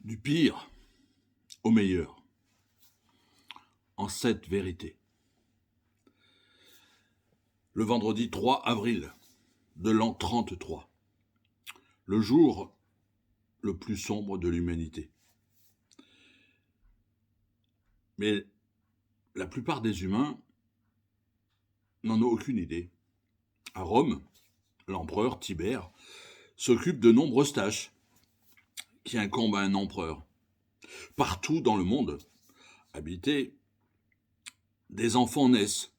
Du pire au meilleur, en 7 vérités. Le vendredi 3 avril de l'an 33, le jour le plus sombre de l'humanité. Mais la plupart des humains n'en ont aucune idée. À Rome, l'empereur Tibère s'occupe de nombreuses tâches qui incombent à un empereur. Partout dans le monde habité, des enfants naissent,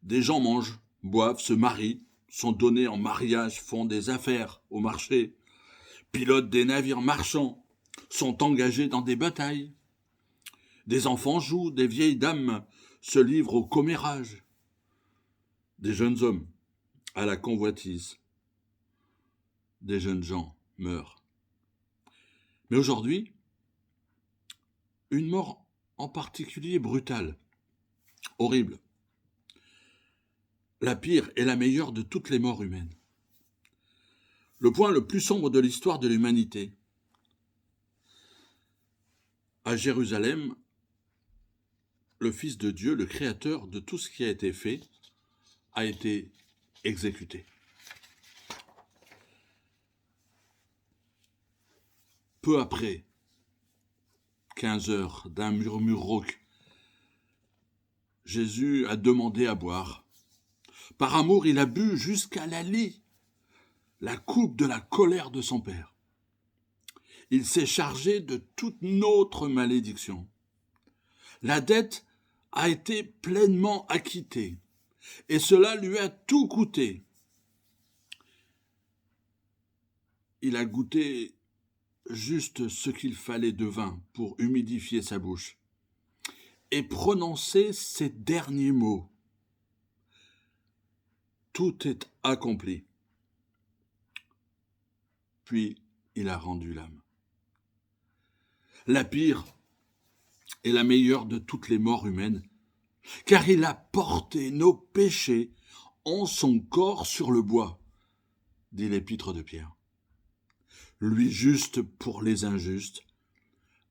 des gens mangent, boivent, se marient, sont donnés en mariage, font des affaires au marché, pilotent des navires marchands, sont engagés dans des batailles. Des enfants jouent, des vieilles dames se livrent au commérage, des jeunes hommes à la convoitise, des jeunes gens meurent. Mais aujourd'hui, une mort en particulier brutale, horrible, la pire et la meilleure de toutes les morts humaines. Le point le plus sombre de l'histoire de l'humanité. À Jérusalem, le Fils de Dieu, le Créateur de tout ce qui a été fait, a été exécuté. Peu après, 15 heures d'un murmure rauque, Jésus a demandé à boire. Par amour, il a bu jusqu'à la lie, la coupe de la colère de son Père. Il s'est chargé de toute notre malédiction. La dette a été pleinement acquittée, et cela lui a tout coûté. Il a goûté juste ce qu'il fallait de vin pour humidifier sa bouche et prononcer ces derniers mots. Tout est accompli. Puis il a rendu l'âme. La pire et la meilleure de toutes les morts humaines, car il a porté nos péchés en son corps sur le bois, dit l'épître de Pierre. Lui juste pour les injustes,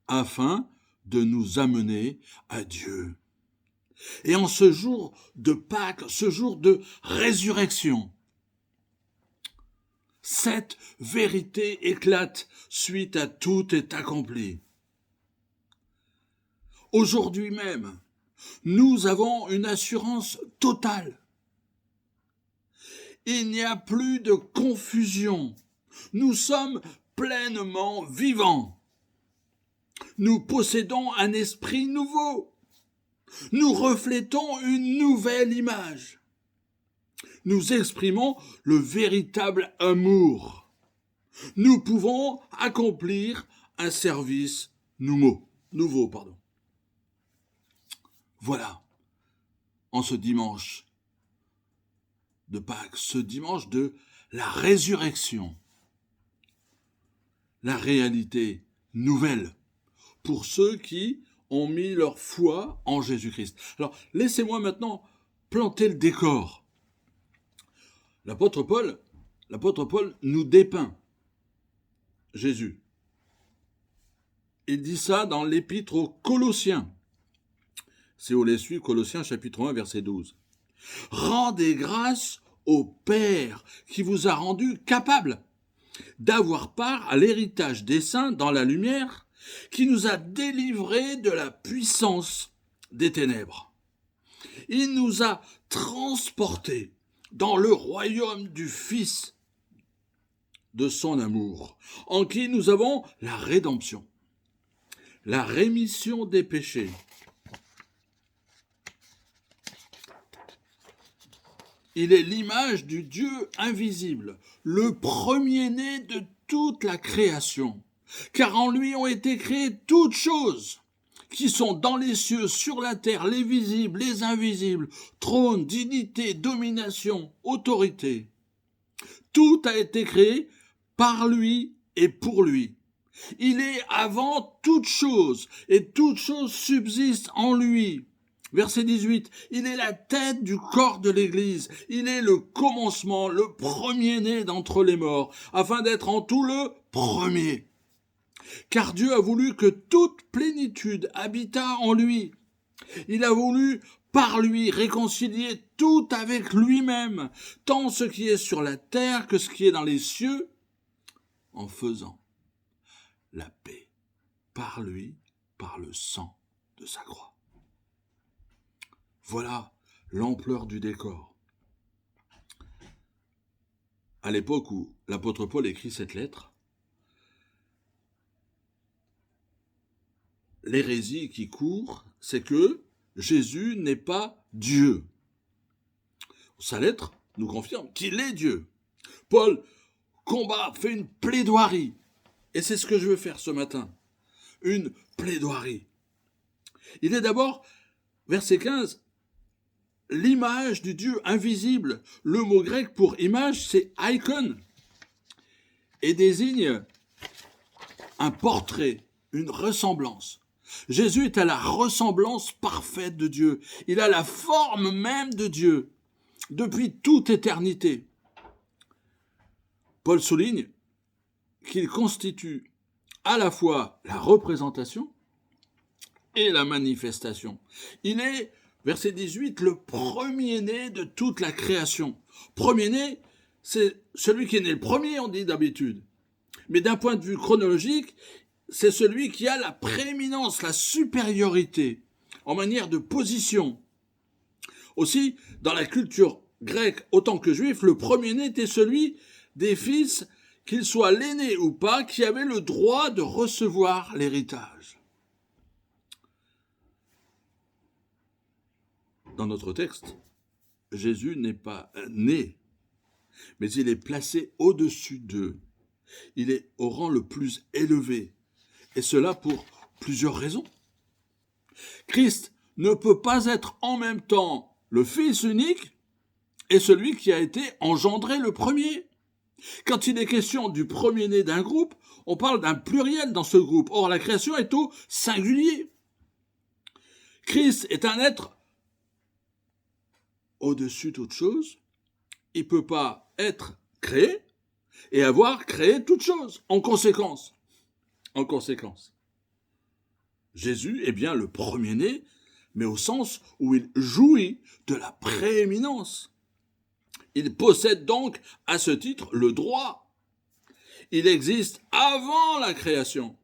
afin de nous amener à Dieu. Et en ce jour de Pâques, ce jour de résurrection, cette vérité éclate suite à tout est accompli. Aujourd'hui même, nous avons une assurance totale. Il n'y a plus de confusion. Nous sommes pleinement vivants. Nous possédons un esprit nouveau. Nous reflétons une nouvelle image. Nous exprimons le véritable amour. Nous pouvons accomplir un service nouveau. Voilà, en ce dimanche de Pâques, ce dimanche de la résurrection, la réalité nouvelle pour ceux qui ont mis leur foi en Jésus-Christ. Alors, laissez-moi maintenant planter le décor. L'apôtre Paul nous dépeint Jésus. Il dit ça dans l'épître aux Colossiens. Si vous les suivez, Colossiens chapitre 1, verset 12. Rendez grâce au Père qui vous a rendu capable d'avoir part à l'héritage des saints dans la lumière, qui nous a délivrés de la puissance des ténèbres. Il nous a transportés dans le royaume du Fils de son amour, en qui nous avons la rédemption, la rémission des péchés. Il est l'image du Dieu invisible, le premier-né de toute la création, car en lui ont été créées toutes choses qui sont dans les cieux, sur la terre, les visibles, les invisibles, trône, dignité, domination, autorité. Tout a été créé par lui et pour lui. Il est avant toute chose, et toute chose subsiste en lui. Verset 18, il est la tête du corps de l'Église, il est le commencement, le premier-né d'entre les morts, afin d'être en tout le premier. Car Dieu a voulu que toute plénitude habitât en lui. Il a voulu, par lui, réconcilier tout avec lui-même, tant ce qui est sur la terre que ce qui est dans les cieux, en faisant la paix par lui, par le sang de sa croix. Voilà l'ampleur du décor. À l'époque où l'apôtre Paul écrit cette lettre, l'hérésie qui court, c'est que Jésus n'est pas Dieu. Sa lettre nous confirme qu'il est Dieu. Paul combat, fait une plaidoirie. Et c'est ce que je veux faire ce matin. Une plaidoirie. Il est d'abord, verset 15, l'image du Dieu invisible. Le mot grec pour image, c'est icon. Et désigne un portrait, une ressemblance. Jésus est à la ressemblance parfaite de Dieu. Il a la forme même de Dieu, depuis toute éternité. Paul souligne qu'il constitue à la fois la représentation et la manifestation. Il est, verset 18, le premier-né de toute la création. Premier-né, c'est celui qui est né le premier, on dit d'habitude. Mais d'un point de vue chronologique, c'est celui qui a la prééminence, la supériorité en manière de position. Aussi, dans la culture grecque autant que juive, le premier-né était celui des fils, qu'il soit l'aîné ou pas, qui avait le droit de recevoir l'héritage. Dans notre texte, Jésus n'est pas né, mais il est placé au-dessus d'eux. Il est au rang le plus élevé, et cela pour plusieurs raisons. Christ ne peut pas être en même temps le Fils unique et celui qui a été engendré le premier. Quand il est question du premier-né d'un groupe, on parle d'un pluriel dans ce groupe. Or, la création est au singulier. Christ est un être au-dessus de toute chose. Il ne peut pas être créé et avoir créé toute chose. En conséquence, Jésus est bien le premier-né, mais au sens où il jouit de la prééminence. Il possède donc, à ce titre, le droit. Il existe avant la création.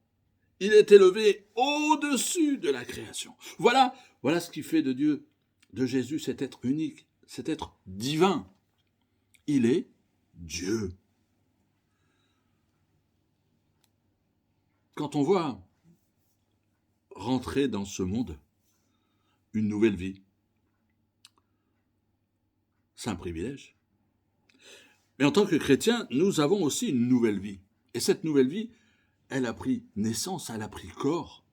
Il est élevé au-dessus de la création. Voilà ce qui fait de Dieu, de Jésus, cet être unique, cet être divin. Il est Dieu. Quand on voit rentrer dans ce monde une nouvelle vie, c'est un privilège. Mais en tant que chrétiens, nous avons aussi une nouvelle vie. Et cette nouvelle vie, elle a pris naissance, elle a pris corps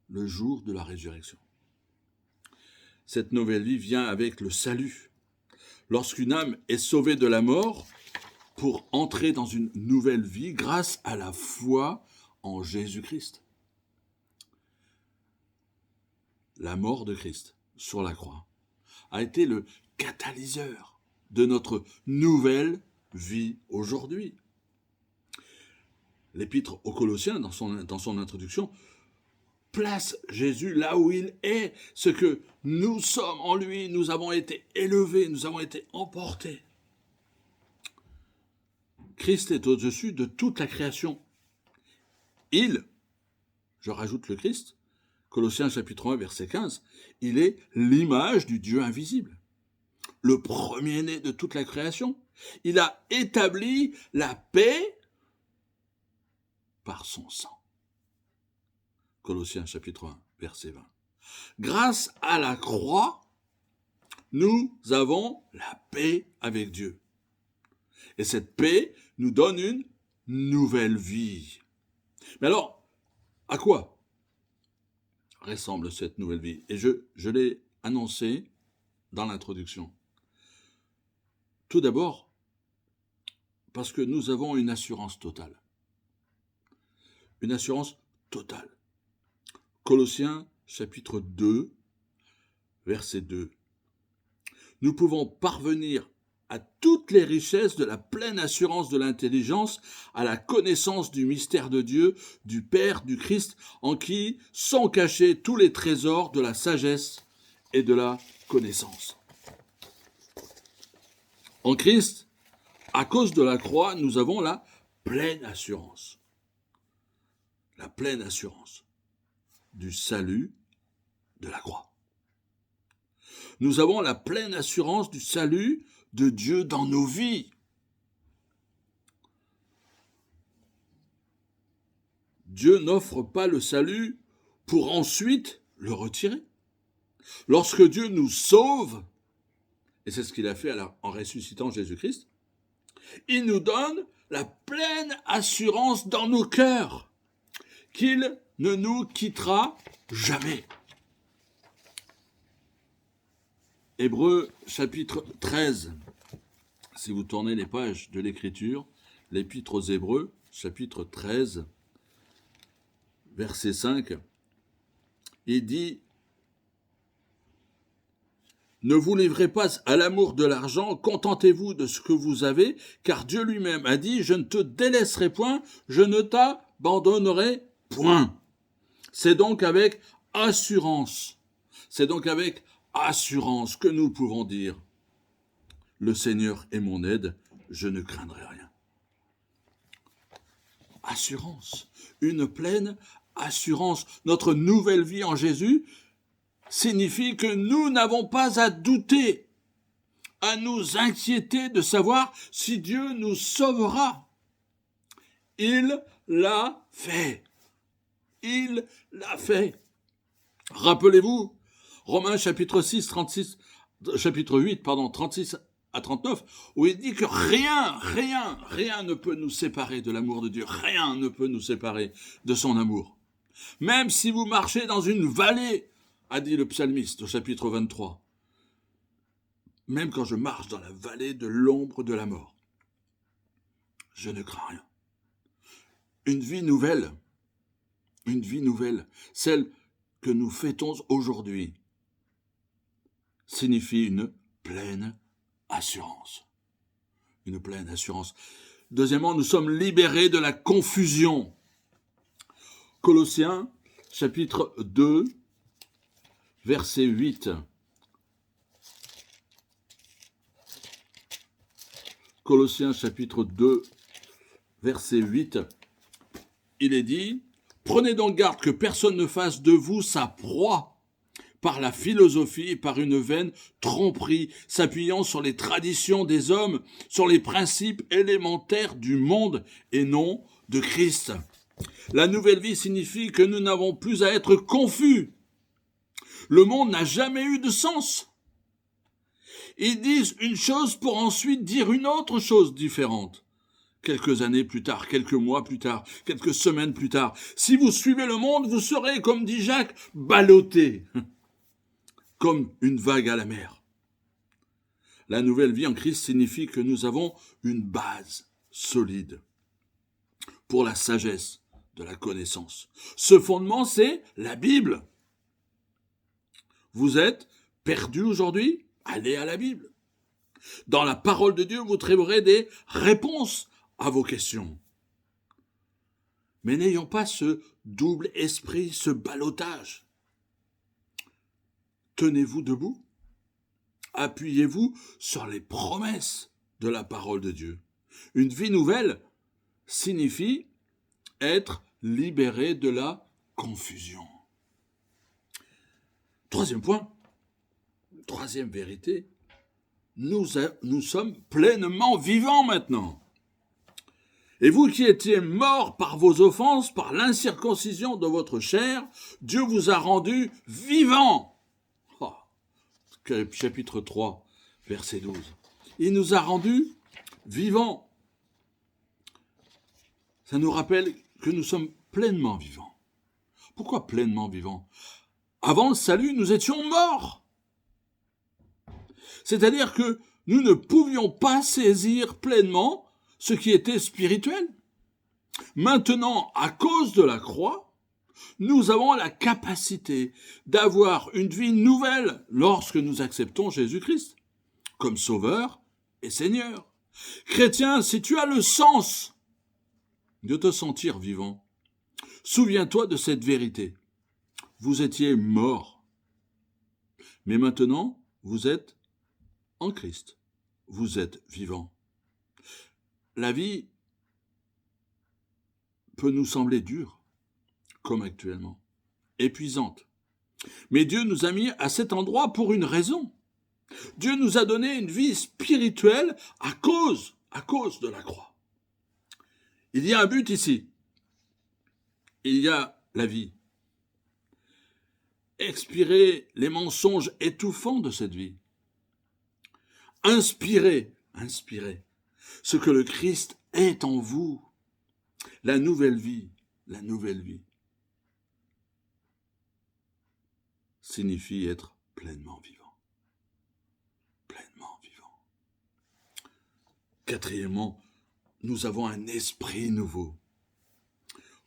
le jour de la résurrection. Cette nouvelle vie vient avec le salut. Lorsqu'une âme est sauvée de la mort pour entrer dans une nouvelle vie grâce à la foi en Jésus-Christ. La mort de Christ sur la croix a été le catalyseur de notre nouvelle vie aujourd'hui. L'épître aux Colossiens, dans son introduction, place Jésus là où il est, ce que nous sommes en lui, nous avons été élevés, nous avons été emportés. Christ est au-dessus de toute la création. Il, je rajoute le Christ, Colossiens chapitre 1, verset 15, il est l'image du Dieu invisible, le premier-né de toute la création. Il a établi la paix par son sang. Colossiens chapitre 1, verset 20. Grâce à la croix, nous avons la paix avec Dieu. Et cette paix nous donne une nouvelle vie. Mais alors, à quoi ressemble cette nouvelle vie? Et je l'ai annoncé dans l'introduction. Tout d'abord, parce que nous avons une assurance totale. Une assurance totale. Colossiens chapitre 2, verset 2. Nous pouvons parvenir à toutes les richesses de la pleine assurance de l'intelligence, à la connaissance du mystère de Dieu, du Père, du Christ, en qui sont cachés tous les trésors de la sagesse et de la connaissance. En Christ, à cause de la croix, nous avons la pleine assurance. La pleine assurance du salut de la croix. Nous avons la pleine assurance du salut de Dieu dans nos vies. Dieu n'offre pas le salut pour ensuite le retirer. Lorsque Dieu nous sauve, et c'est ce qu'il a fait en ressuscitant Jésus-Christ, il nous donne la pleine assurance dans nos cœurs qu'il ne nous quittera jamais. Hébreux chapitre 13, si vous tournez les pages de l'Écriture, l'Épître aux Hébreux, chapitre 13, verset 5, il dit « Ne vous livrez pas à l'amour de l'argent, contentez-vous de ce que vous avez, car Dieu lui-même a dit « Je ne te délaisserai point, je ne t'abandonnerai point. » C'est donc avec assurance que nous pouvons dire « Le Seigneur est mon aide, je ne craindrai rien. » Assurance, une pleine assurance. Notre nouvelle vie en Jésus signifie que nous n'avons pas à douter, à nous inquiéter de savoir si Dieu nous sauvera. Il l'a fait. Il l'a fait. Rappelez-vous, Romains chapitre 8, 36 à 39, où il dit que rien ne peut nous séparer de l'amour de Dieu. Rien ne peut nous séparer de son amour. Même si vous marchez dans une vallée, a dit le psalmiste au chapitre 23. Même quand je marche dans la vallée de l'ombre de la mort, je ne crains rien. Une vie nouvelle, celle que nous fêtons aujourd'hui, signifie une pleine assurance. Une pleine assurance. Deuxièmement, nous sommes libérés de la confusion. Colossiens, chapitre 2, verset 8. Colossiens, chapitre 2, verset 8. Il est dit « Prenez donc garde que personne ne fasse de vous sa proie par la philosophie et par une vaine tromperie, s'appuyant sur les traditions des hommes, sur les principes élémentaires du monde et non de Christ. » La nouvelle vie signifie que nous n'avons plus à être confus. Le monde n'a jamais eu de sens. Ils disent une chose pour ensuite dire une autre chose différente. Quelques années plus tard, quelques mois plus tard, quelques semaines plus tard. Si vous suivez le monde, vous serez, comme dit Jacques, ballottés, comme une vague à la mer. La nouvelle vie en Christ signifie que nous avons une base solide pour la sagesse de la connaissance. Ce fondement, c'est la Bible. Vous êtes perdu aujourd'hui? Allez à la Bible. Dans la parole de Dieu, vous trouverez des réponses à vos questions. Mais n'ayons pas ce double esprit, ce ballottage. Tenez-vous debout. Appuyez-vous sur les promesses de la parole de Dieu. Une vie nouvelle signifie être libéré de la confusion. Troisième point, troisième vérité, nous sommes pleinement vivants maintenant. Et vous qui étiez morts par vos offenses, par l'incirconcision de votre chair, Dieu vous a rendus vivants. Oh, chapitre 3, verset 12. Il nous a rendus vivants. Ça nous rappelle que nous sommes pleinement vivants. Pourquoi pleinement vivants? Avant le salut, nous étions morts. C'est-à-dire que nous ne pouvions pas saisir pleinement ce qui était spirituel. Maintenant, à cause de la croix, nous avons la capacité d'avoir une vie nouvelle lorsque nous acceptons Jésus-Christ comme Sauveur et Seigneur. Chrétien, si tu as le sens de te sentir vivant, souviens-toi de cette vérité. Vous étiez mort, mais maintenant, vous êtes en Christ. Vous êtes vivant. La vie peut nous sembler dure, comme actuellement, épuisante. Mais Dieu nous a mis à cet endroit pour une raison. Dieu nous a donné une vie spirituelle à cause de la croix. Il y a un but ici. Il y a la vie. Expirer les mensonges étouffants de cette vie. Inspirer ce que le Christ est en vous. La nouvelle vie signifie être pleinement vivant. Pleinement vivant. Quatrièmement, nous avons un esprit nouveau.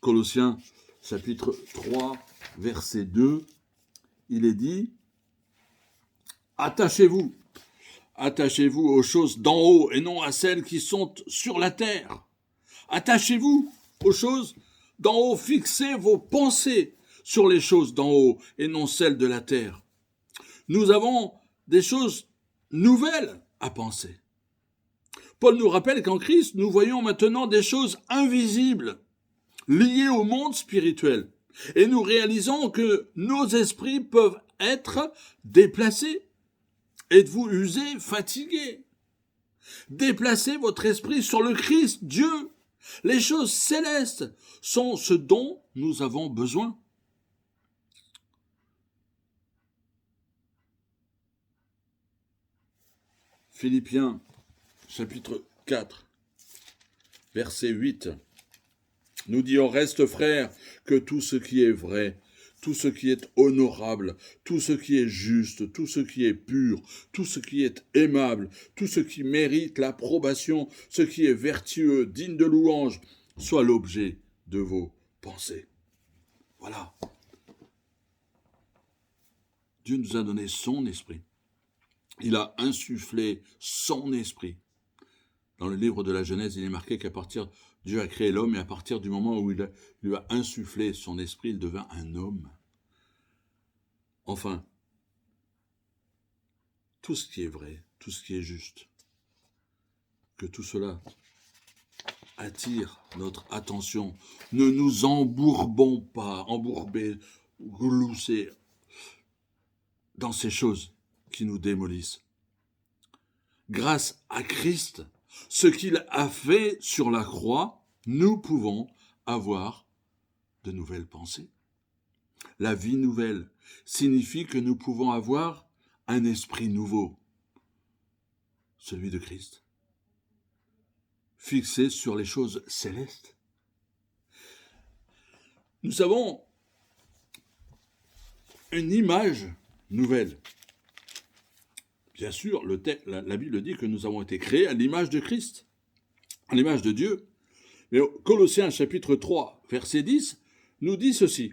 Colossiens chapitre 3, verset 2, il est dit « Attachez-vous aux choses d'en haut et non à celles qui sont sur la terre. Attachez-vous aux choses d'en haut, fixez vos pensées sur les choses d'en haut et non celles de la terre. » Nous avons des choses nouvelles à penser. Paul nous rappelle qu'en Christ, nous voyons maintenant des choses invisibles, liées au monde spirituel. Et nous réalisons que nos esprits peuvent être déplacés. Êtes-vous usé, fatigué? Déplacez votre esprit sur le Christ, Dieu. Les choses célestes sont ce dont nous avons besoin. Philippiens, chapitre 4, verset 8, nous dit « Au reste, frères, que tout ce qui est vrai, tout ce qui est honorable, tout ce qui est juste, tout ce qui est pur, tout ce qui est aimable, tout ce qui mérite l'approbation, ce qui est vertueux, digne de louange, soit l'objet de vos pensées. » Voilà. Dieu nous a donné son esprit. Il a insufflé son esprit. Dans le livre de la Genèse, il est marqué qu'à partir, Dieu a créé l'homme, et à partir du moment où il lui a insufflé son esprit, il devint un homme. Enfin, tout ce qui est vrai, tout ce qui est juste, que tout cela attire notre attention. Ne nous embourbons pas, gloussés dans ces choses qui nous démolissent. Grâce à Christ, ce qu'il a fait sur la croix, nous pouvons avoir de nouvelles pensées. La vie nouvelle signifie que nous pouvons avoir un esprit nouveau, celui de Christ, fixé sur les choses célestes. Nous avons une image nouvelle. Bien sûr, la Bible dit que nous avons été créés à l'image de Christ, à l'image de Dieu. Mais Colossiens chapitre 3, verset 10, nous dit ceci.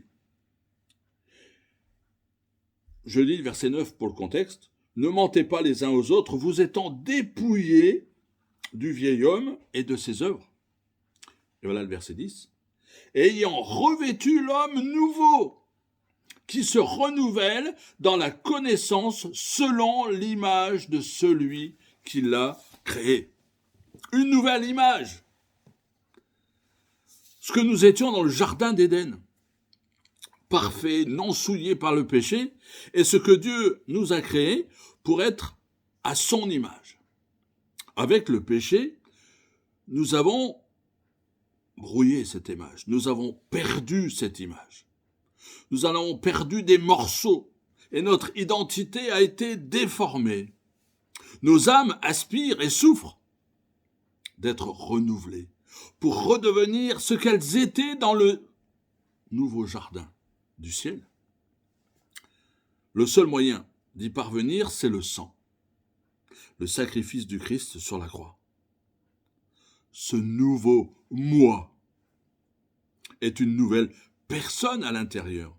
Je lis le verset 9 pour le contexte. « Ne mentez pas les uns aux autres, vous étant dépouillés du vieil homme et de ses œuvres. » Et voilà le verset 10. « Ayant revêtu l'homme nouveau, qui se renouvelle dans la connaissance selon l'image de celui qui l'a créé. » Une nouvelle image. Ce que nous étions dans le jardin d'Éden, parfait, non souillé par le péché, et ce que Dieu nous a créé pour être à son image. Avec le péché, nous avons brouillé cette image, nous avons perdu cette image. Nous en avons perdu des morceaux et notre identité a été déformée. Nos âmes aspirent et souffrent d'être renouvelées pour redevenir ce qu'elles étaient dans le nouveau jardin du ciel. Le seul moyen d'y parvenir, c'est le sang, le sacrifice du Christ sur la croix. Ce nouveau moi est une nouvelle personne à l'intérieur.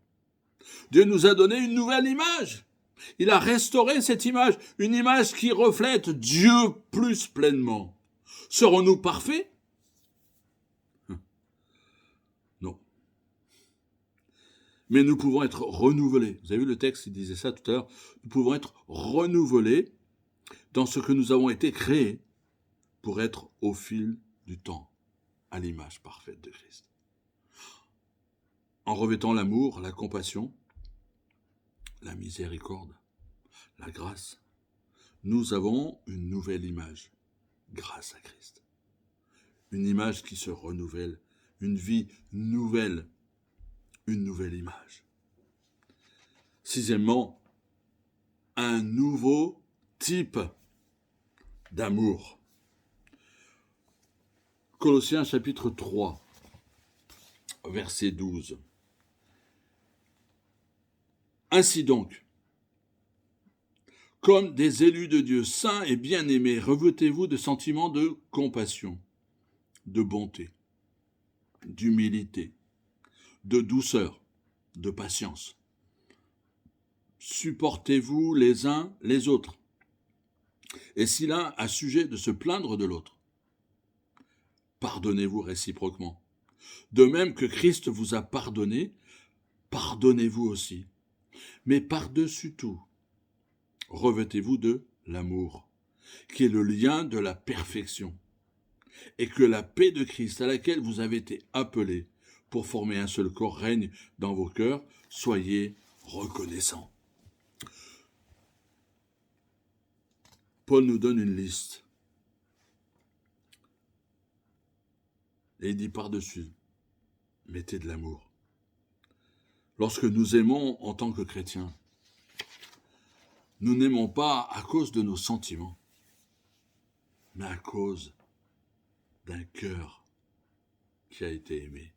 Dieu nous a donné une nouvelle image. Il a restauré cette image, une image qui reflète Dieu plus pleinement. Serons-nous parfaits? Non. Mais nous pouvons être renouvelés. Vous avez vu le texte, il disait ça tout à l'heure. Nous pouvons être renouvelés dans ce que nous avons été créés pour être au fil du temps, à l'image parfaite de Christ. En revêtant l'amour, la compassion, la miséricorde, la grâce, nous avons une nouvelle image, grâce à Christ. Une image qui se renouvelle, une vie nouvelle, une nouvelle image. Sixièmement, un nouveau type d'amour. Colossiens chapitre 3, verset 12. Ainsi donc, comme des élus de Dieu saints et bien-aimés, revêtez-vous de sentiments de compassion, de bonté, d'humilité, de douceur, de patience. Supportez-vous les uns les autres. Et si l'un a sujet de se plaindre de l'autre, pardonnez-vous réciproquement. De même que Christ vous a pardonné, pardonnez-vous aussi. Mais par-dessus tout, revêtez-vous de l'amour, qui est le lien de la perfection, et que la paix de Christ à laquelle vous avez été appelés pour former un seul corps règne dans vos cœurs, soyez reconnaissants. Paul nous donne une liste. Et il dit par-dessus, mettez de l'amour. Lorsque nous aimons en tant que chrétiens, nous n'aimons pas à cause de nos sentiments, mais à cause d'un cœur qui a été aimé.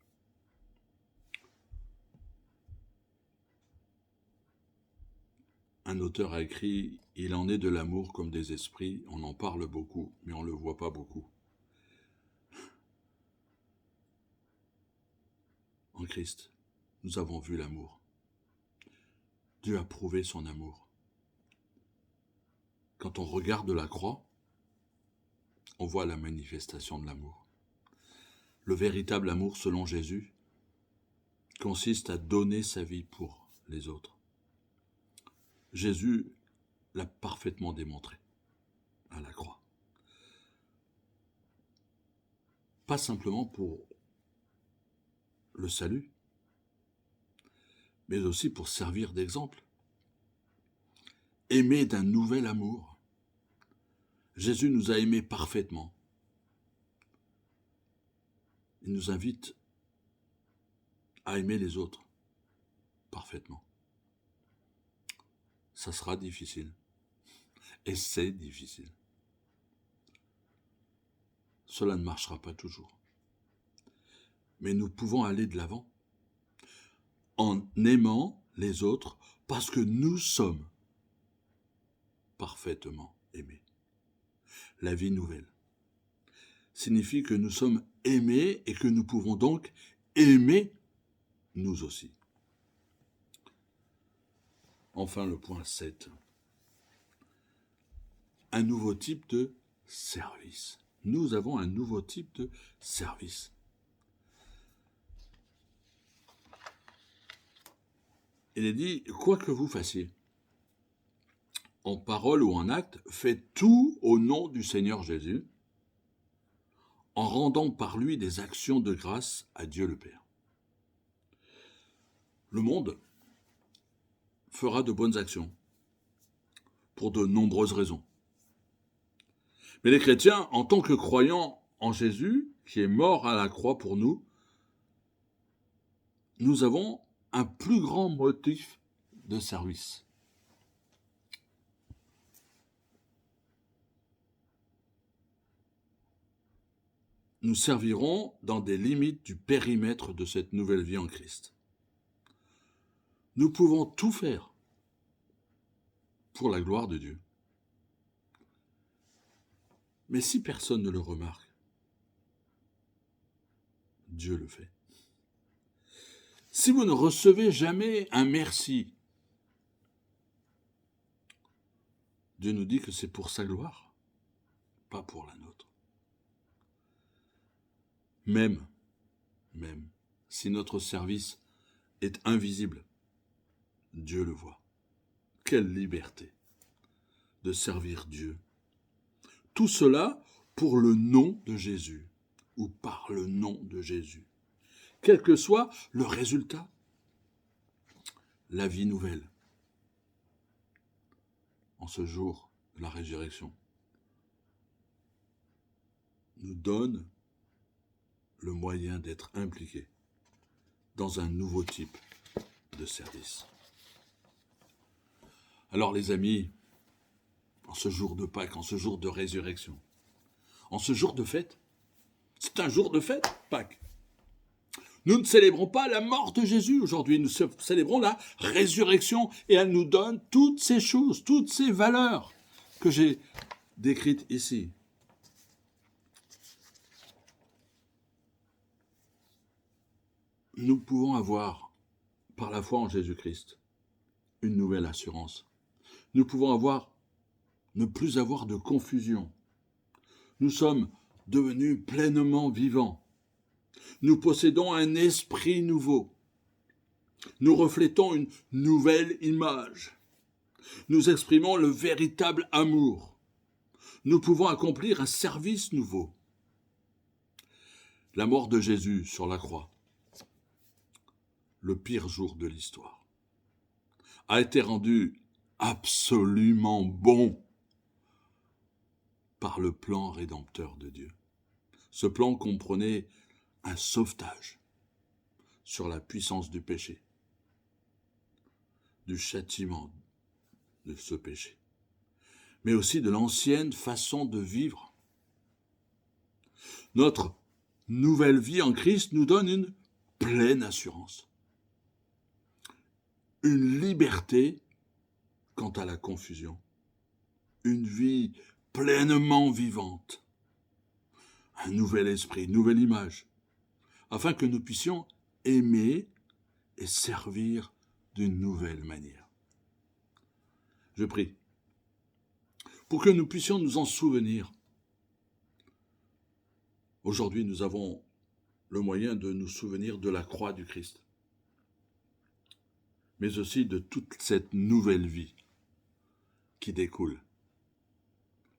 Un auteur a écrit « Il en est de l'amour comme des esprits, on en parle beaucoup, mais on ne le voit pas beaucoup. » En Christ, nous avons vu l'amour. Dieu a prouvé son amour. Quand on regarde la croix, on voit la manifestation de l'amour. Le véritable amour, selon Jésus, consiste à donner sa vie pour les autres. Jésus l'a parfaitement démontré à la croix. Pas simplement pour le salut, mais aussi pour servir d'exemple. Aimer d'un nouvel amour. Jésus nous a aimés parfaitement. Il nous invite à aimer les autres parfaitement. Ça sera difficile. Et c'est difficile. Cela ne marchera pas toujours. Mais nous pouvons aller de l'avant en aimant les autres parce que nous sommes parfaitement aimés. La vie nouvelle signifie que nous sommes aimés et que nous pouvons donc aimer nous aussi. Enfin, le point 7. Un nouveau type de service. Nous avons un nouveau type de service. Il est dit, quoi que vous fassiez, en parole ou en acte, faites tout au nom du Seigneur Jésus, en rendant par lui des actions de grâce à Dieu le Père. Le monde fera de bonnes actions, pour de nombreuses raisons. Mais les chrétiens, en tant que croyants en Jésus, qui est mort à la croix pour nous, nous avons un plus grand motif de service. Nous servirons dans des limites du périmètre de cette nouvelle vie en Christ. Nous pouvons tout faire pour la gloire de Dieu. Mais si personne ne le remarque, Dieu le fait. Si vous ne recevez jamais un merci, Dieu nous dit que c'est pour sa gloire, pas pour la nôtre. Même si notre service est invisible, Dieu le voit. Quelle liberté de servir Dieu. Tout cela pour le nom de Jésus, ou par le nom de Jésus. Quel que soit le résultat, la vie nouvelle, en ce jour de la résurrection, nous donne le moyen d'être impliqués dans un nouveau type de service. Alors les amis, en ce jour de Pâques, en ce jour de résurrection, en ce jour de fête, c'est un jour de fête, Pâques. Nous ne célébrons pas la mort de Jésus aujourd'hui, nous célébrons la résurrection et elle nous donne toutes ces choses, toutes ces valeurs que j'ai décrites ici. Nous pouvons avoir, par la foi en Jésus-Christ, une nouvelle assurance. Nous pouvons ne plus avoir de confusion. Nous sommes devenus pleinement vivants. Nous possédons un esprit nouveau. Nous reflétons une nouvelle image. Nous exprimons le véritable amour. Nous pouvons accomplir un service nouveau. La mort de Jésus sur la croix, le pire jour de l'histoire, a été rendue absolument bon par le plan rédempteur de Dieu. Ce plan comprenait un sauvetage sur la puissance du péché, du châtiment de ce péché, mais aussi de l'ancienne façon de vivre. Notre nouvelle vie en Christ nous donne une pleine assurance, une liberté quant à la confusion, une vie pleinement vivante, un nouvel esprit, une nouvelle image, afin que nous puissions aimer et servir d'une nouvelle manière. Je prie pour que nous puissions nous en souvenir. Aujourd'hui, nous avons le moyen de nous souvenir de la croix du Christ, mais aussi de toute cette nouvelle vie qui découle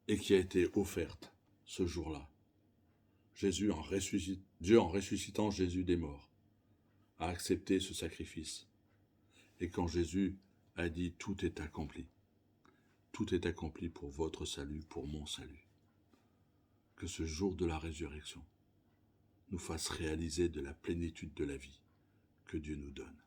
et qui a été offerte ce jour-là. Dieu, en ressuscitant Jésus des morts, a accepté ce sacrifice. Et quand Jésus a dit « tout est accompli », tout est accompli pour votre salut, pour mon salut. Que ce jour de la résurrection nous fasse réaliser de la plénitude de la vie que Dieu nous donne.